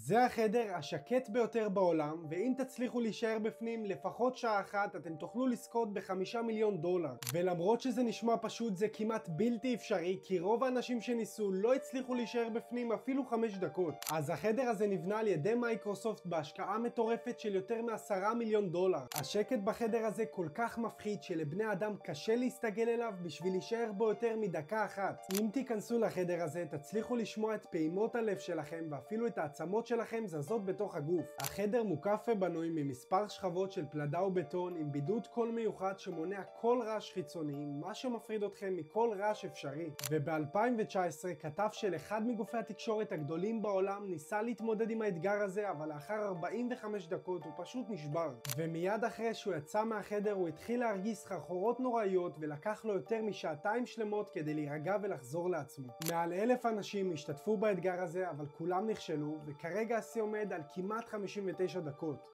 זה החדר השקט ביותר בעולם, ואם תצליחו להישאר בפנים לפחות שעה אחת, אתם תוכלו לזכות ב$5 מיליון. ולמרות שזה נשמע פשוט, זה כמעט בלתי אפשרי, כי רוב האנשים שניסו לא הצליחו להישאר בפנים אפילו 5 דקות. אז החדר הזה נבנה על ידי מייקרוסופט בהשקעה מטורפת של יותר מ$10 מיליון. השקט בחדר הזה כל כך מפחיד שלבני אדם קשה להסתגל אליו בשביל להישאר בו יותר מדקה אחת. אם תיכנסו לחדר הזה, תצליחו לשמוע את פעימות הלב שלכם ואפילו את העצמות שלכם זזות בתוך הגוף. החדר מוקף ובנוי ממספר שכבות של פלדה ובטון עם בידוד קול מיוחד שמונע כל רעש חיצוני, מה שמפריד אתכם מכל רעש אפשרי. וב-2019 כתב של אחד מגופי התקשורת הגדולים בעולם ניסה להתמודד עם האתגר הזה, אבל לאחר 45 דקות הוא פשוט נשבר. ומיד אחרי שהוא יצא מהחדר הוא התחיל להרגיש סחרחורות נוראיות, ולקח לו יותר משעתיים שלמות כדי להירגע ולחזור לעצמו. מעל 1,000 אנשים השתתפו באתגר הזה, אבל כולם נכשלו, וכרגע השיא עומד על כמעט 59 דקות.